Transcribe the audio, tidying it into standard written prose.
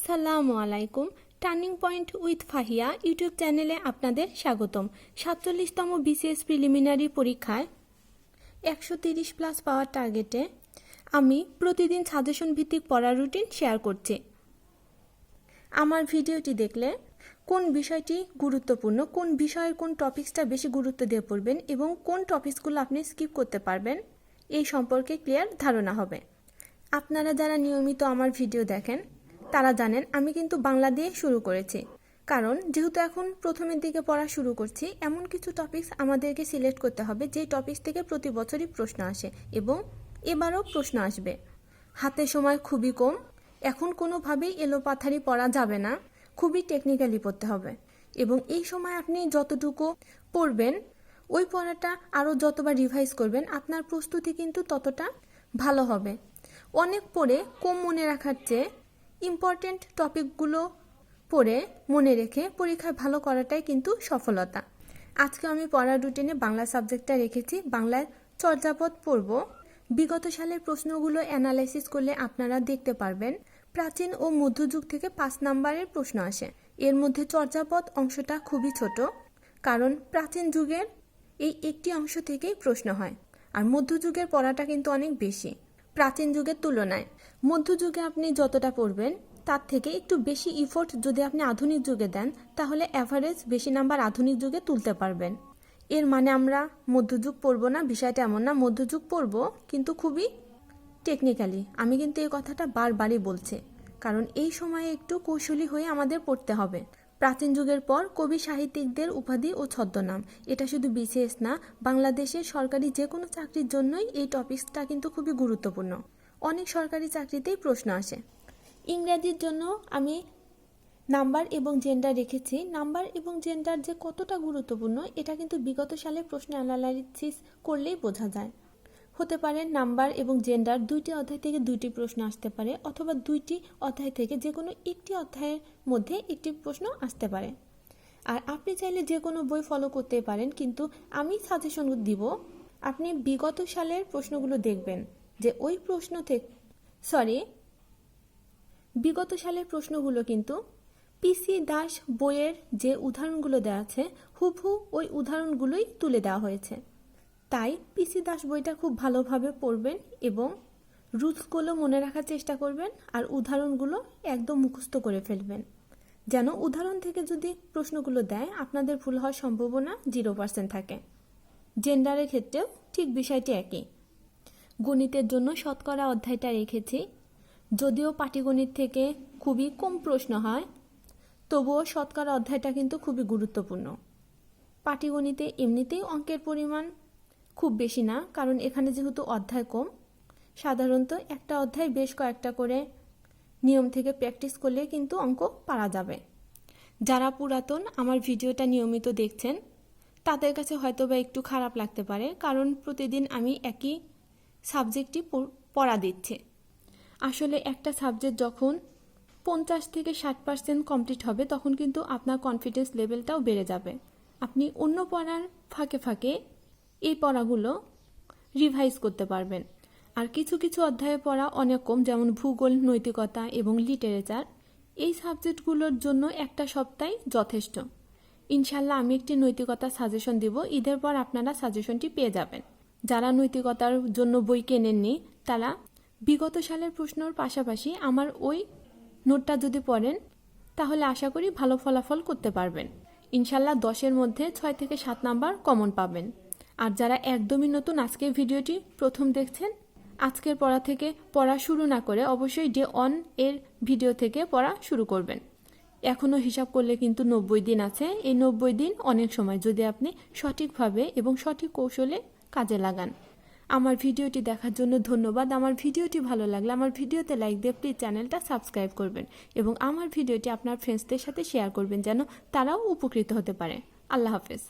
আসসালামু আলাইকুম। Turning point with Fahia YouTube চ্যানেলে আপনাদের স্বাগতম। 47তম বিসিএস প্রিলিমিনারি পরীক্ষায় 130+ পাওয়ার টার্গেটে আমি প্রতিদিন সাজেশন ভিত্তিক পড়ার রুটিন শেয়ার করছি। আমার ভিডিওটি দেখলে কোন বিষয়টি গুরুত্বপূর্ণ, কোন বিষয়ের কোন টপিকসটা বেশি গুরুত্ব দিয়ে পড়বেন এবং কোন টপিকসগুলো আপনি স্কিপ করতে পারবেন এই সম্পর্কে ক্লিয়ার ধারণা হবে। আপনারা যারা নিয়মিত আমার ভিডিও দেখেন তারা জানেন আমি কিন্তু বাংলা দিয়ে শুরু করেছি, কারণ যেহেতু এখন প্রথমের দিকে পড়া শুরু করছি, এমন কিছু টপিকস আমাদেরকে সিলেক্ট করতে হবে যেই টপিকস থেকে প্রতি বছরই প্রশ্ন আসে এবং এবারও প্রশ্ন আসবে। হাতে সময় খুবই কম, এখন কোনোভাবেই এলোপাথারি পড়া যাবে না, খুবই টেকনিক্যালি পড়তে হবে এবং এই সময় আপনি যতটুকু পড়বেন ওই পড়াটা আরও যতবার রিভাইজ করবেন আপনার প্রস্তুতি কিন্তু ততটা ভালো হবে। অনেক পড়ে কম মনে রাখার চেয়ে ইম্পর্টেন্ট টপিকগুলো পড়ে মনে রেখে পরীক্ষায় ভালো করাটাই কিন্তু সফলতা। আজকে আমি পড়ার রুটিনে বাংলা সাবজেক্টটা রেখেছি। বাংলায় চর্যাপদ পড়ব। বিগত সালের প্রশ্নগুলো অ্যানালাইসিস করলে আপনারা দেখতে পারবেন প্রাচীন ও মধ্যযুগ থেকে 5 নাম্বারের প্রশ্ন আসে। এর মধ্যে চর্যাপদ অংশটা খুবই ছোট, কারণ প্রাচীন যুগের এই একটি অংশ থেকেই প্রশ্ন হয়, আর মধ্যযুগের পড়াটা কিন্তু অনেক বেশি প্রাচীন যুগের তুলনায়। মধ্যযুগে আপনি যতটা পড়বেন তার থেকে একটু বেশি ইফোর্ট যদি আপনি আধুনিক যুগে দেন তাহলে অ্যাভারেজ বেশি নাম্বার আধুনিক যুগে তুলতে পারবেন। এর মানে আমরা মধ্যযুগ পড়ব না, বিষয়টা এমন না। মধ্যযুগ পড়ব কিন্তু খুবই টেকনিক্যালি। আমি কিন্তু এই কথাটা বারবারই বলছি, কারণ এই সময়ে একটু কৌশলী হয়ে আমাদের পড়তে হবে। প্রাচীন যুগের পর কবি সাহিত্যিকদের উপাধি ও ছদ্মনাম, এটা শুধু বিসিএস না, বাংলাদেশের সরকারি যে কোনো চাকরির জন্যই এই টপিকসটা কিন্তু খুবই গুরুত্বপূর্ণ। অনেক সরকারি চাকরিতেই প্রশ্ন আসে। ইংরেজির জন্য আমি নাম্বার এবং জেন্ডার রেখেছি। নাম্বার এবং জেন্ডার যে কতটা গুরুত্বপূর্ণ এটা কিন্তু বিগত সালে প্রশ্ন অ্যানালাইসিস করলেই বোঝা যায়। হতে পারে নাম্বার এবং জেন্ডার দুইটি অধ্যায় থেকে দুইটি প্রশ্ন আসতে পারে, অথবা দুইটি অধ্যায় থেকে যে কোনো একটি অধ্যায়ের মধ্যে একটি প্রশ্ন আসতে পারে। আর আপনি চাইলে যে কোনো বই ফলো করতে পারেন, কিন্তু আমি সাজেশন দিব আপনি বিগত সালের প্রশ্নগুলো দেখবেন যে ওই প্রশ্ন থেকে বিগত সালের প্রশ্নগুলো কিন্তু পিসি দাস বইয়ের যে উদাহরণগুলো দেওয়া আছে হুবহু ওই উদাহরণগুলোই তুলে দেওয়া হয়েছে। তাই পিসি দাস বইটা খুব ভালোভাবে পড়বেন এবং রুলসগুলো মনে রাখার চেষ্টা করবেন, আর উদাহরণগুলো একদম মুখস্থ করে ফেলবেন, যেন উদাহরণ থেকে যদি প্রশ্নগুলো দেয় আপনাদের ভুল হওয়ার সম্ভাবনা 0% থাকে। জেন্ডারের ক্ষেত্রেও ঠিক বিষয়টি একই। গণিতের জন্য শতকরা অধ্যায়টা রেখেছি। যদিও পাটিগণিত থেকে খুবই কম প্রশ্ন হয়, তবুও শতকরা অধ্যায়টা কিন্তু খুবই গুরুত্বপূর্ণ। পাটিগণিতে এমনিতেই অঙ্কের পরিমাণ খুব বেশি না, কারণ এখানে যেহেতু অধ্যায় কম, সাধারণত একটা অধ্যায় বেশ কয়েকটা করে নিয়ম থেকে প্র্যাকটিস করলে কিন্তু অঙ্ক পারা যাবে। যারা পুরাতন আমার ভিডিওটা নিয়মিত দেখছেন তাদের কাছে হয়তো বা একটু খারাপ লাগতে পারে, কারণ প্রতিদিন আমি একই সাবজেক্টই পড়া দিচ্ছি। আসলে একটা সাবজেক্ট যখন 50 থেকে 60% কমপ্লিট হবে তখন কিন্তু আপনার কনফিডেন্স লেভেলটাও বেড়ে যাবে। আপনি অন্য পড়ার ফাঁকে ফাঁকে এই পড়াগুলো রিভাইজ করতে পারবেন। আর কিছু কিছু অধ্যায়ে পড়া অনেক কম, যেমন ভূগোল, নৈতিকতা এবং লিটারেচার, এই সাবজেক্টগুলোর জন্য একটা সপ্তাহ যথেষ্ট। ইনশাল্লাহ আমি একটি নৈতিকতা সাজেশন দিব, ঈদের পর আপনারা সাজেশনটি পেয়ে যাবেন। যারা নৈতিকতার জন্য বই কেনেননি তারা বিগত সালের প্রশ্নর পাশাপাশি আমার ওই নোটটা যদি পড়েন তাহলে আশা করি ভালো ফলাফল করতে পারবেন। ইনশাল্লাহ 10-এর মধ্যে 6 থেকে 7 নাম্বার কমন পাবেন। আর যারা একদমই নতুন আজকের ভিডিওটি প্রথম দেখছেন, আজকের পড়া থেকে পড়া শুরু না করে অবশ্যই ডে 1 এর ভিডিও থেকে পড়া শুরু করবেন। এখনও হিসাব করলে কিন্তু 90 দিন আছে। এই 90 দিন অনেক সময়, যদি আপনি সঠিকভাবে এবং সঠিক কৌশলে কাজে লাগান। আমার ভিডিওটি দেখার জন্য ধন্যবাদ। আমার ভিডিওটি ভালো লাগলে আমার ভিডিওতে লাইক দিয়ে প্লিজ চ্যানেলটা সাবস্ক্রাইব করবেন এবং আমার ভিডিওটি আপনার ফ্রেন্ডসদের সাথে শেয়ার করবেন যেন তারাও উপকৃত হতে পারে। আল্লাহ হাফেজ।